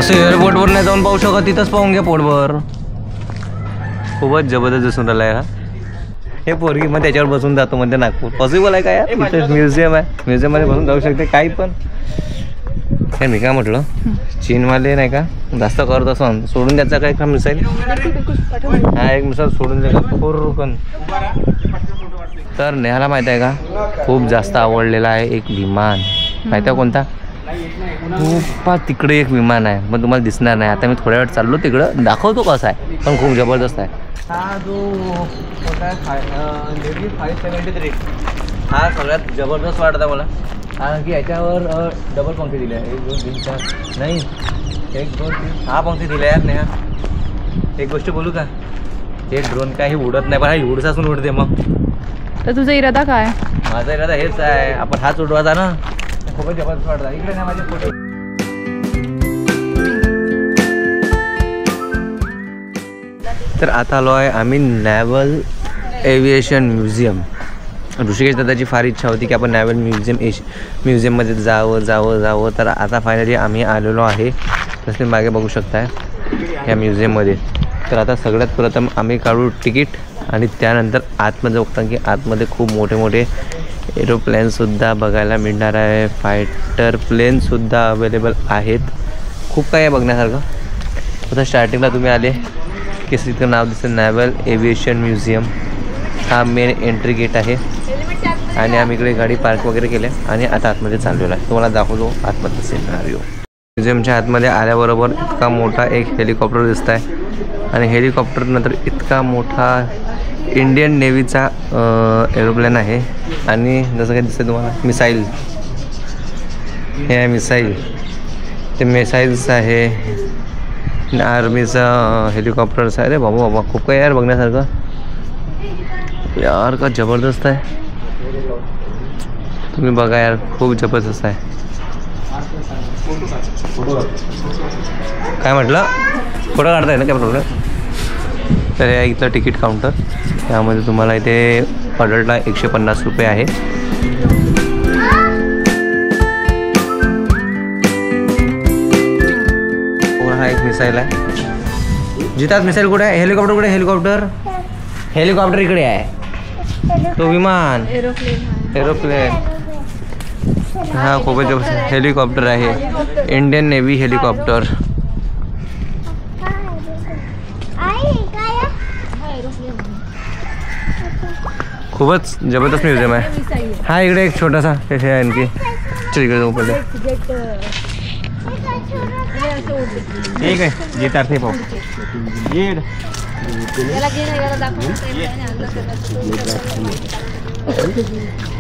असं एअरपोर्टवर नाही जाऊन पाहू शकत, तिथंच पाहून घ्या पोटभर. खूपच जबरदस्त दिसून राहिला आहे हा. हे पोरगी मग त्याच्यावर बसून जातो म्हणजे नागपूर पॉसिबल आहे का यार? म्युझियम आहे, म्युझियममध्ये बसून जाऊ शकते काही पण. काय मी काय म्हटलं, चीनवाले नाही का जास्त करत असं सोडून द्यायचा काय का मिसाईल? हा एक मिसाईल सोडून द्यायचा पण. तर नेहाला माहिती आहे का, खूप जास्त आवडलेला आहे एक विमान. माहिती आहे कोणता? खूप तिकडे एक विमान आहे, पण तुम्हाला दिसणार नाही. आता मी थोड्या वेळ चाललो तिकडं, दाखवतो कसं आहे, पण खूप जबरदस्त आहे. हा जो होता लेडी 573 हा सगळ्यात जबरदस्त वाटतं मला. कारण की याच्यावर डबल पंक्ती दिल्या आहे. 1 2 3 4 नाही 1 2 3 6 पंक्ती दिल्या आहेत नेहा. एक गोष्ट बोलू का, हे ड्रोन काही उडत नाही, पण हा एवढंच उडते. मग तर तुझा इरादा काय? माझा इरादा हेच आहे, आपण हाच उडवायचा ना. खूपच जबरदस्त वाटतं. इकडे नाही माझे फोटो. तर आता आलो आहे आम्ही नॅव्हल एव्हिएशन म्युझियम. ऋषिकेश दादाची फार इच्छा होती की आपण नॅव्हल म्युझियममध्ये जावं. तर आता फायनली आम्ही आलेलो आहे. तसे मागे बघू शकताय या म्युझियममध्ये. तर आता सगळ्यात प्रथम आम्ही काढू तिकीट आणि त्यानंतर आतमध्ये बघता की आतमध्ये खूप मोठे एरोप्लेनसुद्धा बघायला मिळणार आहे. फायटर प्लेनसुद्धा अवेलेबल आहेत. खूप काही आहे बघण्यासारखं. आता स्टार्टिंगला तुम्ही आले की तिथं नाव दिसतं नॅव्हल एव्हिएशन म्युझियम. हा मेन एंट्री गेट आहे आणि आम्ही इकडे गाडी पार्क वगैरे केल्या आणि आता आतमध्ये चाललेलो आहे. तुम्हाला दाखवतो आतमध्ये सिनारिओ. म्युझियमच्या आतमध्ये आल्याबरोबर इतका मोठा एक हेलिकॉप्टर दिसत आहे आणि हेलिकॉप्टर नंतर इतका मोठा इंडियन नेव्हीचा एरोप्लेन आहे. आणि जसं काही दिसतं तुम्हाला मिसाईल, हे आहे मिसाईल. ते मिसाईल्स आहे, आर्मीचा हेलिकॉप्टर्स आहे. अरे बाबा खूप काही यार बघण्यासारखं यार. का जबरदस्त आहे, तुम्ही बघा यार, खूप जबरदस्त आहे. काय म्हटलं, फोटो काढताय ना काय प्रॉब्लेम? तर हे इथलं तिकीट काउंटर. त्यामध्ये तुम्हाला इथे अडल्टला 150 रुपये आहे. हा एक मिसाईल आहे. जितात मिसाईल कुठे आहे? हेलिकॉप्टर कुठे? हेलिकॉप्टर इकडे आहे. तो विमान एरोप्लेन हा खूपच जबरदस्त हेलिकॉप्टर आहे. Indian navy helicopter. खूपच जबरदस्त म्युझियम आहे. हा इकडे एक छोटासा हे आहे आणखी. चल इकडे जाऊ पहिले. ठीक आहे जितार ते पाहू.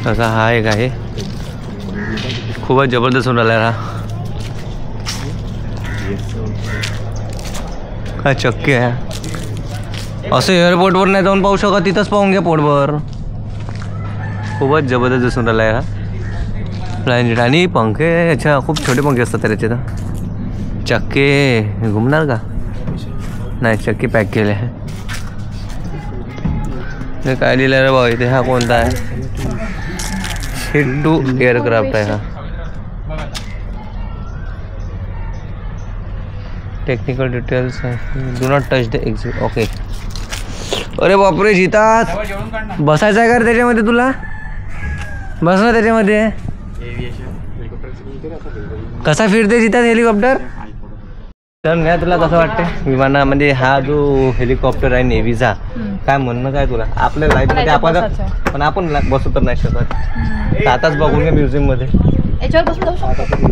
तसा हा एक आहे. खूपच जबरदस्त होऊन राहिला हा. काय चक्की आहे. असं एअरपोर्टवर नाही जाऊन पाहू शकत, तिथंच पाहून घ्या पोटभर. खूपच जबरदस्त दिसून राहिला आहे हा फ्लाइंग. आणि पंखे अच्छा खूप छोटे पंखे असतात त्याचे. तर चक्के घुमणार का? नाही चक्की पॅक केले आहे. हे काय लिहिलं रे भाऊ इथे? हा कोणता आहे? हिट 2 एअरक्राफ्ट आहे हा. Technical details do not touch the exit. Okay. अरे बापरे जितात बसायचं आहे का त्याच्यामध्ये? तुला बस ना त्याच्यामध्ये. कसा फिरते जितात हेलिकॉप्टर? तर नाही तुला कसं वाटते विमानामध्ये हा जो हेलिकॉप्टर आहे नेव्हीचा? काय म्हणणं काय तुला? आपल्या लाईफमध्ये आपण बसू तर नाही शकत. तर आताच बघून घ्या म्युझियममध्ये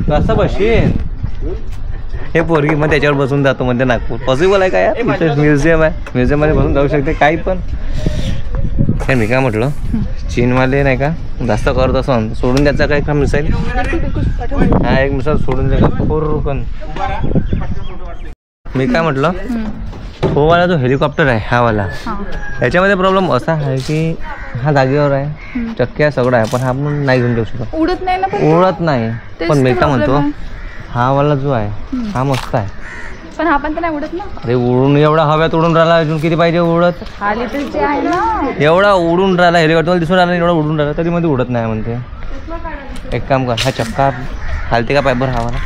कसं बसेन. हे पोरगी मग त्याच्यावर बसून जातो म्हणजे नागपूर पॉसिबल आहे का यार? म्युझियम आहे, म्युझियममध्ये बसून जाऊ शकते काही पण. काय मी काय म्हटलं, चीनवाले नाही का जास्त करत असं सोडून द्यायचा काय का मिसाईल? हा एक मिसाईल सोडून द्यायचा पण. मी काय म्हटलं, तो वाला जो हेलिकॉप्टर आहे हा वाला, याच्यामध्ये प्रॉब्लेम असा आहे की हा जागेवर आहे, चक्क्या सगळं आहे, पण हा आपण नाही घेऊन जाऊ शकत. उडत नाही ना? उडत नाही. पण मी काय म्हणतो, हा वाला जो आहे हा मस्त आहे, पण हा पण तर नाही उडत ना. अरे उडून एवढा हव्यात उडून राहिला, अजून किती पाहिजे उडत? खाली तर जे आहे ना एवढा उडून राहिला हेलिकॉप्टर दिसून राहिला, एवढा उडून राहिला तरी मध्ये उडत नाही म्हणते. एक काम कर, हा चक्का हालते का पायबर हा वाला?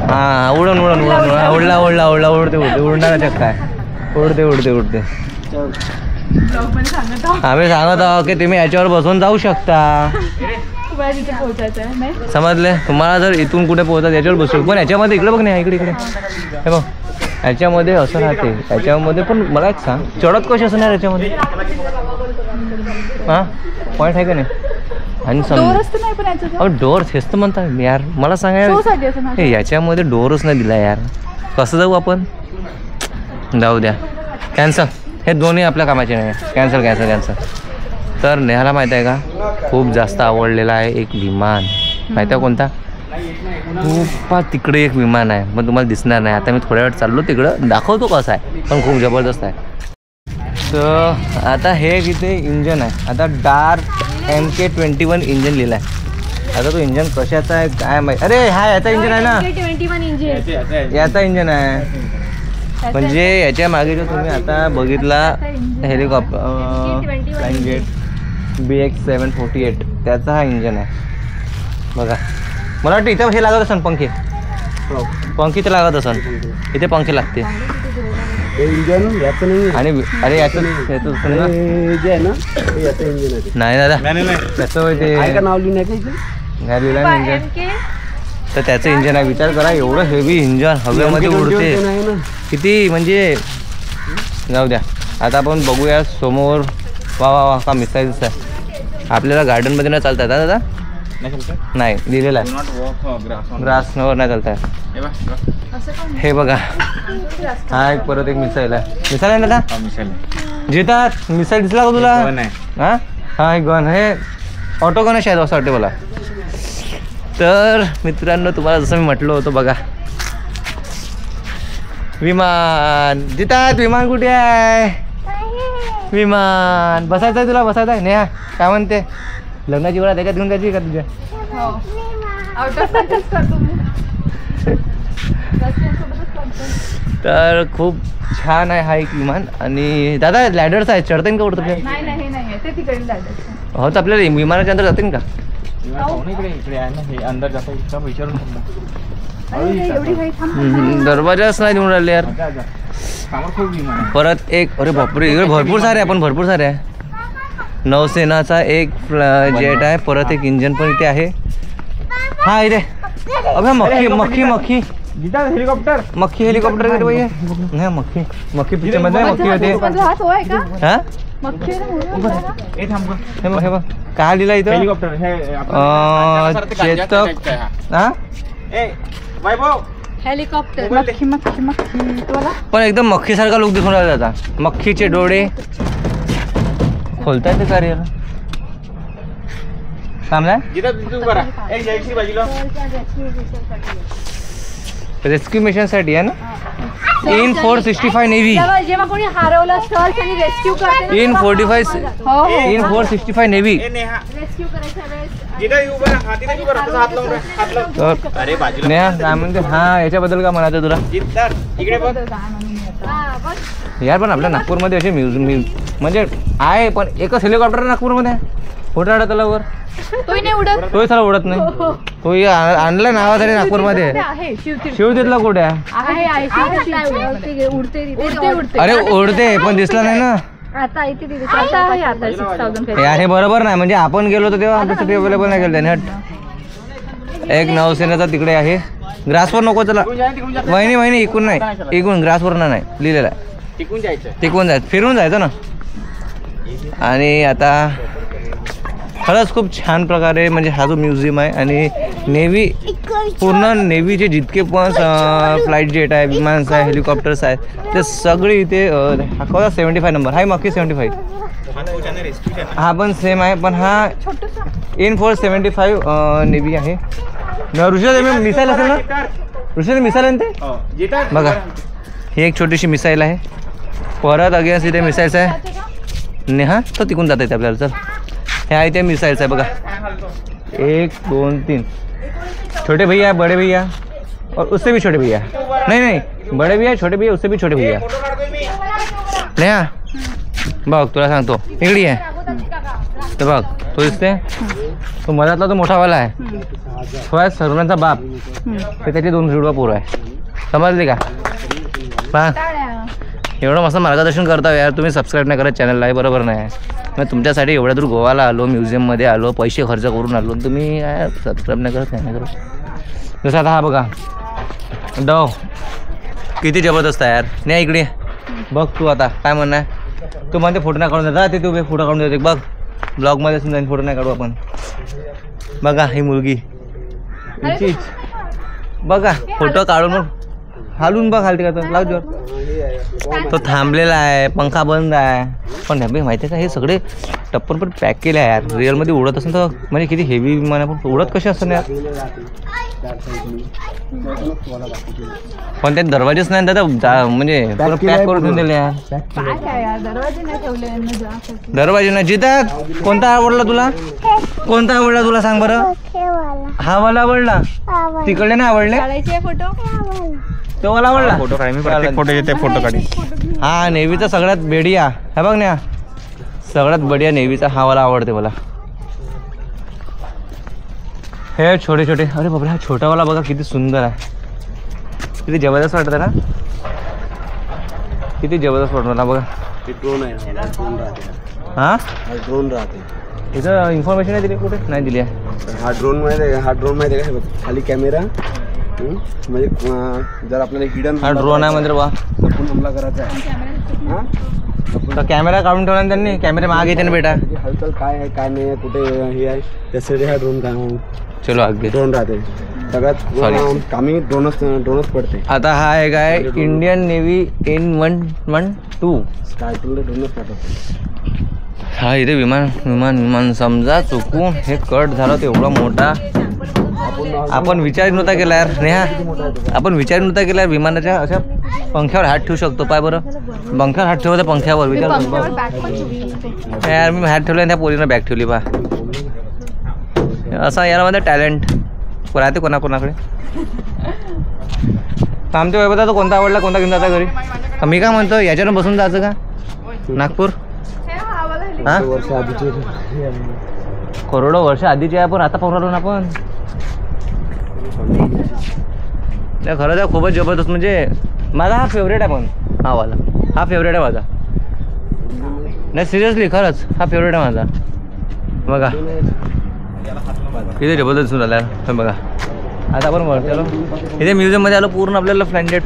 हा उडून उडून उडून उडला उडला उडला उडते उडते उडणारा चक्का आहे उडते उडते उडते आम्ही सांगत आहोत की तुम्ही याच्यावर बसून जाऊ शकता समजले तुम्हाला जर इथून कुठे पोहोचतात याच्यावर बसू पण याच्यामध्ये इकडे बघ नाही इकडे इकडे हे बघ याच्यामध्ये असं राहते याच्यामध्ये पण मला एक सांग चढत कशी असणार याच्यामध्ये हां पॉईंट आहे का नाही आणि डोअर हेच तर म्हणता यार मला सांगा याच्यामध्ये डोअरच नाही दिला यार कसं जाऊ आपण जाऊ द्या कॅन्सल हे दोन्ही आपल्या कामाचे नाही कॅन्सल कॅन्सल कॅन्सल तर नेहाला माहीत आहे का खूप जास्त आवडलेला आहे एक विमान माहीत आहे कोणता खूप तिकडे एक विमान आहे पण तुम्हाला दिसणार नाही आता मी थोड्या वेळ चाललो तिकडं दाखवतो कसं आहे पण खूप जबरदस्त आहे तर आता हे इथे इंजन आहे आता डार्क MK21 इंजन लिहिलं आहे आता तो इंजन कशाचा आहे काय माहिती अरे हा याचा इंजन आहे ना याचा इंजन आहे म्हणजे याच्या मागे जो तुम्ही आता बघितला हेलिकॉप्टर फ्लाइंग जेट BX748 त्याचा हा इंजन आहे बघा मला वाटतं इथं हे लागत असन पंखे पंखे तर लागत असन इथे पंखे लागते आणि अरे याचं नाही दादा त्याचं ते नाव लिहिलं इंजन तर त्याचं इंजन आहे विचार करा एवढं हेवी इंजन हवेमध्ये उडते किती म्हणजे जाऊ द्या आता आपण बघूया समोर वा वा वा का मिसाईल्स आहे आपल्याला गार्डनमध्ये नाही चालत आहे दादा नाही लिहिलेलं आहे ग्रासवर नाही चालत आहे हे बघा हा एक परत एक मिसाईल आहे मिसाईल आहे दादा जितात मिसाईल दिसला का तुला हां हा एक गन हे ऑटो गन आहे शायद असं वाटते मला तर मित्रांनो तुम्हाला जसं मी म्हटलं होतं बघा विमान जितात विमान कुठे आहे विमान बसायचं आहे तुला बसायचं आहे नेहा काय म्हणते लग्नाची वेळा त्याच्यात घेऊन जायची का तुझ्या तर खूप छान आहे हा एक विमान आणि दादा लॅडर्स आहे चढता येईल का उडतं हो तर आपल्याला विमानाच्या अंदर जाते का दरवाजाच नाही देऊन राहिले यार परत एक अरे बापरे इकडे भरपूर सारे आहे पण भरपूर सारे आहे नौसेनाचा एक जेट आहे परत एक इंजन पण इथे आहे हा इथे अबे मक्खी मक्खी मक्खी हेलिकॉप्टर मक्खी हेलिकॉप्टर का भैया नाही मक्खी मक्खी पिक्चर मध्ये मक्खी होते हा हे बघ काय लिहिलं इथं हेलिकॉप्टर चेतक हा हेलिकॉप्टर मक्खी मक्खी मक्खी पण एकदम मक्खीसारखा लुक दिसून राहिला त्याचा मक्खीचे डोळे खोलता येते का रे थांबलाय रेस्क्यू मिशन साठी आहे ना इन 465 नेव्ही जेव्हा कोणी हरवलं असेल त्यांनी रेस्क्यू करते इन 465 नेव्ही रेस्क्यू करायच्या वेळेस नेहा काय म्हणते हा याच्याबद्दल का म्हणायचं तुला यार पण आपल्या नागपूरमध्ये असे म्हणजे आहे पण एकच हेलिकॉप्टर नागपूरमध्ये फोटो तलावर तोही नाही उडत तोही साला उडत नाही तो आणला नावासाठी नागपूरमध्ये शिवतीतला कुठे अरे उडते पण दिसला नाही ना यार हे बरोबर नाही म्हणजे आपण गेलो तर तेव्हा आमच्यासाठी अवेलेबल नाही केलं त्याने एक नौसेनेचा तिकडे आहे ग्रासवर नको चला वहिनी वहिनी इकून नाही इकून ग्रासवर नाही लिहिलेला आहे टिकून जायचं फिरून जायचं ना आणि आता खरंच खूप छान प्रकारे म्हणजे हा जो म्युझियम आहे आणि नेव्ही पूर्ण नेव्हीचे जितके पण फ्लाईट जेट आहे विमान्स आहे हेलिकॉप्टर्स आहेत ते सगळे इथे हा 75 नंबर हा मक्खी 75 हा पण सेम आहे पण हा इन 475 नेव्ही आहे ऋषा मिसाईल असेल ना ऋषा मिसाईल आहे ना ते बघा ही एक छोटीशी मिसाईल आहे परत अगेन्स्ट इथे मिसाईल्स आहे नेहा तो तिकून जाता येते आपल्याला चल हे आहे ते मिसाइल्स आहे बघा 1 2 3 छोटे भैया बड़े भैया और उससे भी छोटे भैया नहीं बड़े भैया छोटे भैया उससे भी छोटे भैया नेहा बघ तुला सांगतो इकडे आहे तर बघ तो दिसते तो मधातला तो मोठावाला आहे तो आहे सर्वांचा बाप ते त्याचे 2 जुडवा पोरं आहे. समजले का? पहा एवढं मस्त मार्गदर्शन करता यार. तुम्ही सबस्क्राईब नाही करत चॅनलला, आहे बरोबर नाही. मग तुमच्यासाठी एवढ्या दूर गोवाला आलो, म्युझियममध्ये आलो, पैसे खर्च करून आलो, तुम्ही सबस्क्राईब नाही करत, काय नाही करत. जसं आता हा बघा डव किती जबरदस्त आहे यार. नाही इकडे बघ तू आता काय म्हणणार. तू म्हणते फोटो नाही काढून देता, ते तू फोटो काढून देते बघ. ब्लॉगमध्ये सुद्धा फोटो नाही काढू आपण. बघा ही मुलगी हिचीच बघा फोटो काढून हालून बघ हालते का तर लाव जोर. तो थांबलेला आहे, पंखा बंद आहे. पण माहिती आहे का हे सगळे टप्पर पण पॅक केले आहे यार. रिअलमध्ये उडत असेल तर म्हणजे किती हेवी विमान आहे, पण उडत कसे असतं यार. पण ते दरवाजेच नाही दादा, म्हणजे पूर्ण पॅक करून ठेवून दिले यार. दरवाजे नाही. जितात कोणता आवडला तुला? कोणता आवडला तुला सांग बरं. हा वाला आवडला, तिकडले नाही आवडले. फोटो तो मला आवडला. फोटो काढ, मी प्रत्येक फोटो येते फोटो काढी. हा नेव्हीचा सगळ्यात बेडिया हे बघ ना, सगळ्यात बढिया नेव्हीचा हा वाला आवडते मला. हे छोटे छोटे, अरे बापरे हा छोटावाला बघा किती सुंदर आहे, किती जबरदस्त वाटत आहे ना, किती जबरदस्त वाटत मला बघा. ड्रोन आहे, ड्रोन राहते. हा ड्रोन राहते. इथं इन्फॉर्मेशन नाही दिली, कुठे नाही दिली आहे. हा ड्रोन माहिती आहे, हा ड्रोन माहिती आहे का? खाली कॅमेरा, म्हणजे जर आपल्याला हिडन हा ड्रोन आहे म्हणजे वा आपण हमला करायचा आहे. हा तर कॅमेरा काढून ठेवला ना त्यांनी, कॅमेरे मागे येते ना बेटा. हालचाल काय आहे काय नाही कुठे हे आहे त्यासाठी हा ड्रोन काय चलो आगे ड्रोन राहते. सगळ्यात कामी ड्रोनच पडते. आता हा आहे काय इंडियन नेव्ही N112 स्टार्टिंगला ड्रोनच पाठवते. हा इथे विमान विमान विमान समजा चुकून हे कट झालं तर एवढा मोठा आपण विचार नव्हता केला यार. नेहा आपण विचार नव्हता केला विमानाच्या अशा पंख्यावर हात ठेवू शकतो. पाय बरं पंख्यावर हात ठेवता, पंख्यावर विचार यार. मी हात ठेवला त्या पोरीनं बॅग ठेवली बा. असा यामध्ये टॅलेंट राहते कोणाकोणाकडे. आमच्या वैभवता कोणता आवडला, कोणता घेऊन जाता घरी. मी काय म्हणतो याच्यानं बसून जायचं का नागपूर. हा वर्ष आधीचे करोडो वर्ष आधीचे आहे, पण आता पाहून ना आपण. नाही खरंच आहे खूपच जबरदस्त. म्हणजे माझा हा फेवरेट आहे, पण हा वाला हा फेवरेट आहे माझा. नाही सिरियसली खरंच हा फेवरेट आहे माझा. बघा किती जबरदस्त सुरू झाला हे बघा. आता आपण वरती इथे म्युझियममध्ये आलो, पूर्ण आपल्याला फ्लँडेड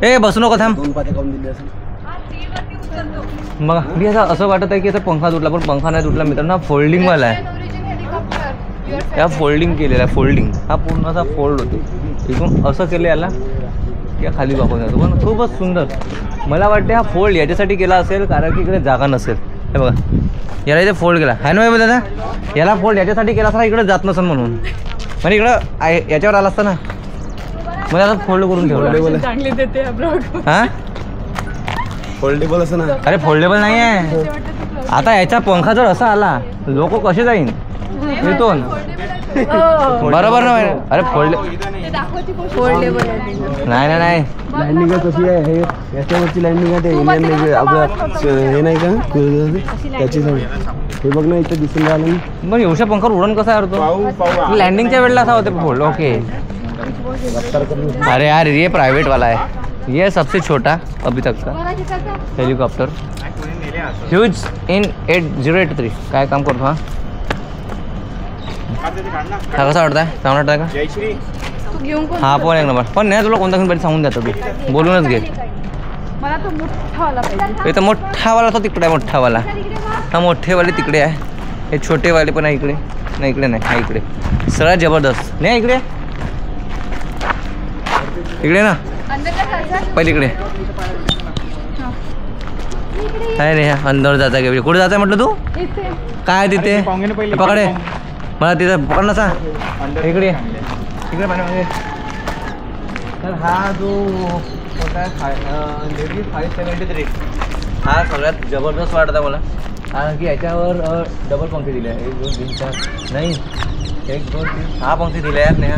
ए बसू नको थांब. 2 पाते काढून दिले असेल. बघा मी असं वाटत आहे की असं पंखा तुटला, पण पंखा नाही तुटला मित्रांनो. हा फोल्डिंगवाला आहे, या फोल्डिंग केलेला आहे. फोल्डिंग हा पूर्ण असा फोल्ड होतो. इथून असं केलं याला की खाली वापरून जातो, पण खूपच सुंदर. मला वाटते हा फोल्ड याच्यासाठी केला असेल कारण की इकडे जागा नसेल. हे बघा याला इथे फोल्ड केला आहे ना दादा. याला फोल्ड याच्यासाठी केला असता इकडे जात नसेल म्हणून, म्हणजे इकडं याच्यावर आला असता ना. मला आता फोल्ड करून ठेवलं. हा फोल्डेबल असं ना. अरे फोल्डेबल नाही आहे. आता याचा पंखा जर असा आला लोक कसे जाईन इथून. बरोबर ना. अरे फोल्डेबल नाही नाही नाही. लँडिंग कशी आहे हे याच्यावरची लँडिंग आहे ते इंडियन नेव्ही आपलं हे नाही का त्याची हे बघ ना इथं दिसून राहिलं. मग एवढ्या पंखावर उडण कसा करतो. लँडिंगच्या वेळेला असा होते फोल्ड. ओके अरे यार ये प्राइवेट वाला है, ये सबसे छोटा अभी तक का हेलीकॉप्टर. ह्यूज इन 8083 काय काम करतो. हा कसा वाटतं आहे, चांगला वाटतं का. हा पण एक नंबर. पण नाही तुला कोणता घेऊन पाहिजे सांगून द्या तू बोलूनच घे. इथं मोठावाला तो तिकडे आहे. मोठावाला हा मोठेवाले तिकडे आहे, हे छोटेवाले पण आहे इकडे. नाही इकडे नाही, हा इकडे. सगळ्यात जबरदस्त नाही इकडे. इकडे ना पहिले इकडे काय रे अंदर जाता का. कुठे जाता म्हटलं तू. काय तिथे पकडे मला तिथं पकड ना सांग. इकडे इकडे पाण्यामध्ये. तर हा जो होता लेडी 573 हा सगळ्यात जबरदस्त वाटत आहे मला. कारण की याच्यावर डबल पंखे दिले आहे. 1 2 3 4 नाही 1 2 3 6 पंखे दिले आहेत. नाही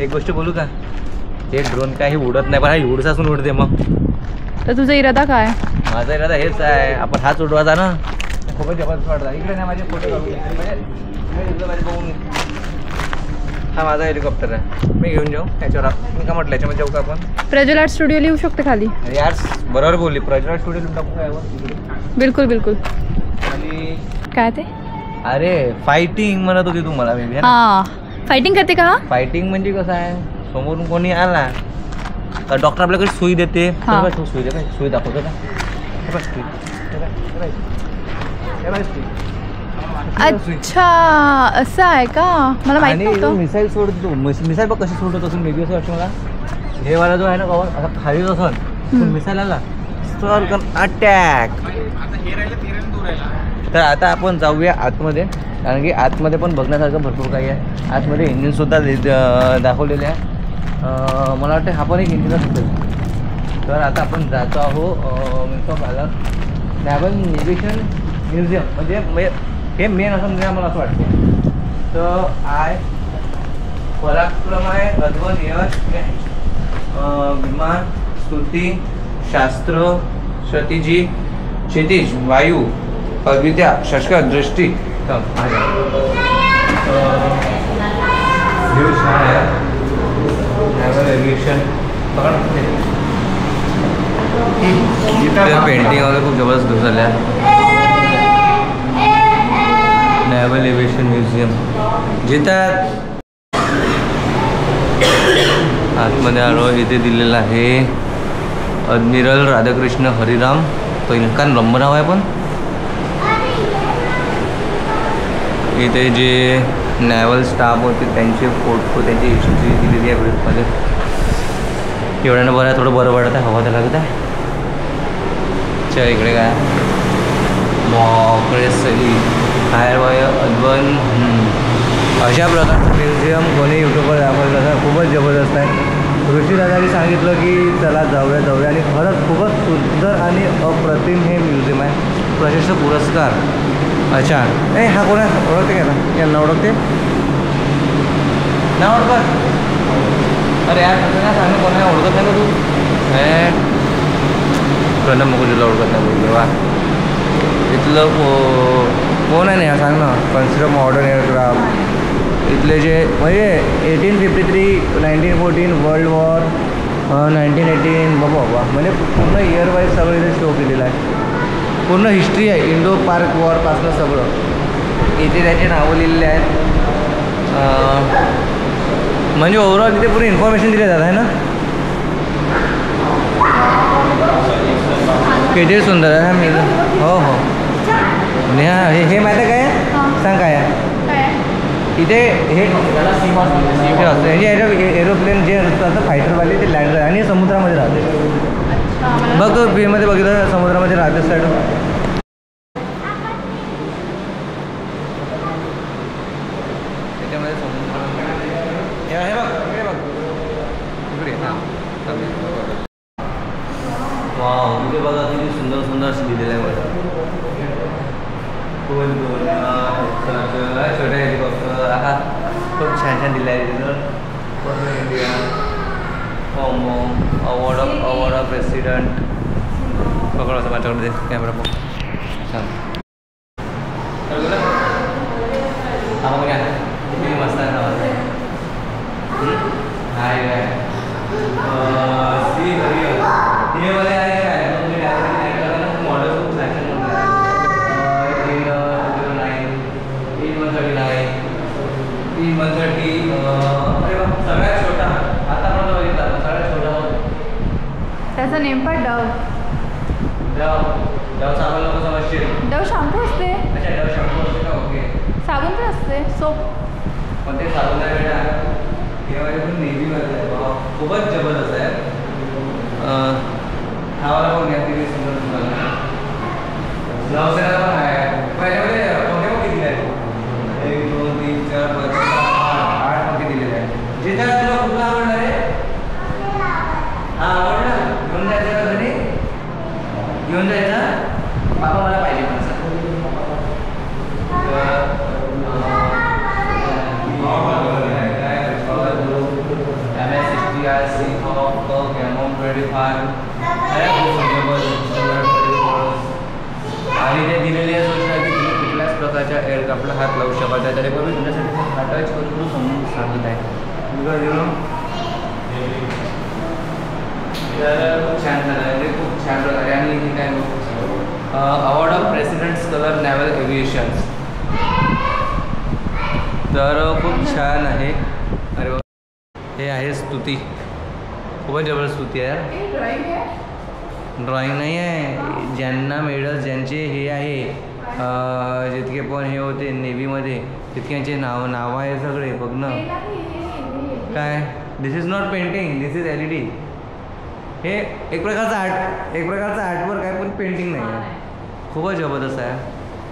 एक गोष्ट बोलू का, हे ड्रोन काही उडत नाही, पण हा उडसासून उडते. मग तर तुझा इरादा काय. माझा इरादा हेच आहे, आपण हाच उडवायचा ना. खूपच जबरदस्त वाटतं. इकडे नाही माझे फोटो काढून हा माझा हेलिकॉप्टर आहे, मी घेऊन जाऊ त्याच्यावर. मी का म्हटलं याच्यामध्ये जाऊ का आपण? प्रज्वल आर्ट स्टुडिओ लिहू शकते खाली. यार बरोबर बोलली, प्रज्वल स्टुडिओ टाकू काय यावर? बिलकुल बिलकुल. आणि काय ते? अरे फायटिंग म्हणत होती तू मला बेबी. हा फायटिंग करते का? फायटिंग म्हणजे कसं आहे, समोरून कोणी आला डॉक्टर आपल्याकडे सुई देते. हा. सुई दे, सुई दाखवतो का? अच्छा असं आहे का, मला माहित आणि नव्हतं. मिसाईल सोडतो, मिसाईल बघ कशी सोडत असून बेबी, असं वाटतं मला हे वाला जो आहे ना कवर असा खालीच असन, मिसाईल आला तर अटॅक. तर आता आपण जाऊया आतमध्ये, कारण की आतमध्ये पण बघण्यासारखं भरपूर काही आहे. आतमध्ये इंजिनसुद्धा दाखवलेले आहे. मला वाटतं हा पण एक इंजिनच असेल. तर आता आपण जातो आहो नॅव्हल नेव्हिगेशन म्युझियम, म्हणजे हे मेन असं म्हणजे मला असं वाटतं. तर पराक्रम आहे, अध्वन यश, विमान, स्तुती, शास्त्र, क्षतिजी, क्षितिज, वायू, अविद्या, शस्त्र, दृष्टी. पेंटिंग वगैरे खूप जबरदस्त दिवस झाल्या. नॅव्हल एव्हिएशन म्युझियम जिथं आतमध्ये आलो. इथे दिलेलं आहे ॲडमिरल राधाकृष्ण हरिराम. तो इनका लंब नाव आहे, पण इथे जे नॅव्हल स्टाफ होते त्यांचे फोटो, त्यांची हिस्ट्री दिलेली आहे ब्रीफमध्ये. एवढ्यानं बरं आहे, थोडं बरं वाटत आहे, हवा तर लागत आहे. चल इकडे काय बापरे, सही हायर वाय अध्वन. अशा प्रकारचं म्युझियम कोणी यूट्यूबवर दाखवलं तर खूपच जबरदस्त आहे. ऋषीदादांनी सांगितलं की चला जाऊया आणि खरंच खूपच सुंदर आणि अप्रतिम हे म्युझियम आहे. प्रशस्त पुरस्कार. अच्छा हा कोण आहे, ओळखते का ना? यांना ओळखते ना? ओळखत? अरे यार ना सांग, कोण आहे ओळखत नाही का तू? प्रणब मुखर्जीला ओळखत नाही बोलले वा. इथलं कोण आहे ना सांग ना? Consider modern aircraft. इथले जे म्हणजे 1853, 1914, वर्ल्ड वॉर, 1918, बाबा म्हणजे पूर्ण इयर वाईज सगळं इथे शो केलेलं आहे. पूर्ण हिस्ट्री आहे, इंडो पार्क वॉरपासनं सगळं इथे त्याचे नावं लिहिलेले आहेत. म्हणजे ओव्हरऑल इथे पूर्ण इन्फॉर्मेशन दिले जात आहे ना. किती सुंदर आहे मी. हो हो नेहा, हे माहिती आहे काय? सांग काय आहे इथे? हे एरोप्लेन जे असतात फायटरवाले ते लँड आणि समुद्रामध्ये राहते. बघ तो फ्रीमध्ये बघितलं, समुद्रामध्ये राहते साईड. त्याच्यामध्ये हे बघ, इकडे बघ, इकडे वाव. इथे बघा किती सुंदर सुंदर असं लिहिलेलं आहे मला. छोट्या हेलिकॉप्टर हा खूप छान छान दिलं आहे तिथं. पूर्ण इंडिया अवॉर्ड ऑफ प्रेसिडेंट. पकड असं माझ्याकडे कॅमेरा बघ. छान हा बघ किती मस्त आहे ना. हाय काय सी हरियर हे वाले आहे काय मॉडेल खूप फॅशन म्हणून आहे. 139 सगळ्यात छोटा आतापर्यंत बघितला सगळ्यात छोटा. त्याचा नेम पण डव साबण नको समजशील. डव शॅम्पू असते. अच्छा डव शॅम्पू असते का? ओके. साबण पण असते, सोप. पण ते साबण आहे बेटा, हे वाले पण नेव्हीमध्ये आहे. खूपच जबरदस्त आहे. हा वाला पण घ्या, किती सुंदर सुंदर नवसेना पण आहे. पहिल्यामध्ये कोणत्या पण किती आहे? 1 2 3 4 5 6 8 पण किती दिलेले आहे. जिथे तुला कुठला आवडला रे? हा आवडला, घेऊन जायचं का घरी? घेऊन जायचं. बाबा मला पाहिजे पण सर. आणि ते दिलेली आहे सूचना की तुम्ही कुठल्याच प्रकारच्या एअरक्राफ्टला हात लावू शकता. त्याच्याकडून तुमच्यासाठी अटॅच करून समजून सांगत आहे. खूप छान झालं आहे, खूप छान प्रकारे. आणि हे काय award of president's colour naval aviations. तर खूप छान आहे. अरे हे आहे स्तुती, खूपच जबरदस्त स्तुती आहे. ड्रॉइंग नाही आहे, ज्यांना मेडल्स ज्यांचे हे आहे जितके पण हे होते नेव्हीमध्ये तितक्यांचे नाव आहे सगळे. बघ ना काय, this is not painting, this is LED. हे एक प्रकारचं आर्टवर्क आहे, पण पेंटिंग नाही आहे. खूपच जबरदस्त आहे.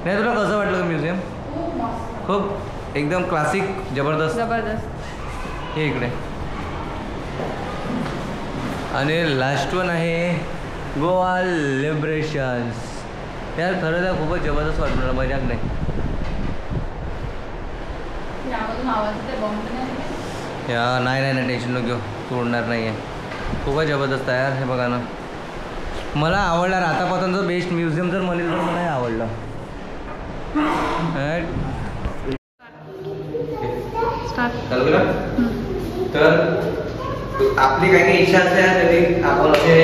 नाही तुला कसं वाटलं म्युझियम? खूप एकदम क्लासिक, जबरदस्त. हे इकडे. आणि लास्ट वन आहे गोवा लिबरेशन्स. यार खरं तर खूपच जबरदस्त वाटलं मला, मजाक नाही. या नाही टेन्शन नको घेऊ, तोडणार नाही आहे. खूपच जबरदस्त आहे यार. हे बघा ना, मला आवडला. आतापर्यंतचं बेस्ट म्युझियम जर म्हणेल तर मला हे आवडलं. तर आपली काही इच्छा असते कधी आपण असे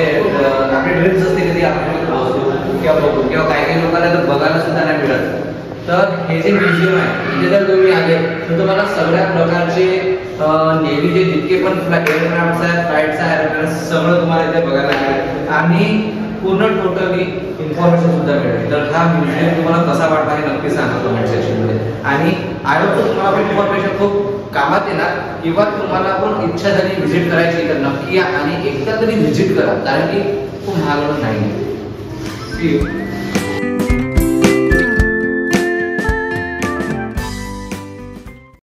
आपले ड्रीम्स असते कधी आपण पोहोचू किंवा बघू, किंवा काही लोकांना तर बघायला सुद्धा नाही मिळत. तर हे जे म्युझियम आहे तिथे जर तुम्ही आले तर तुम्हाला सगळ्या प्रकारचे नेव्हीचे जितके पण एअरक्राफ्ट्स आहेत, फ्लाईट्स आहेत, एरोप्लेन्स सगळं तुम्हाला इथे बघायला मिळेल. आणि पूर्ण टोटली इन्फॉर्मेशन सुद्धा मिळेल. तर हा म्युझियम तुम्हाला कसा वाटला हे नक्की सांगा कमेंट सेक्शनमध्ये. आणि आय होप तुम्हाला पण इन्फॉर्मेशन खूप कामात येणार, किंवा तुम्हाला पण इच्छा झाली व्हिजिट करायची तर नक्की या आणि एकदा तरी व्हिजिट करा, कारण की खूप महाग नाही.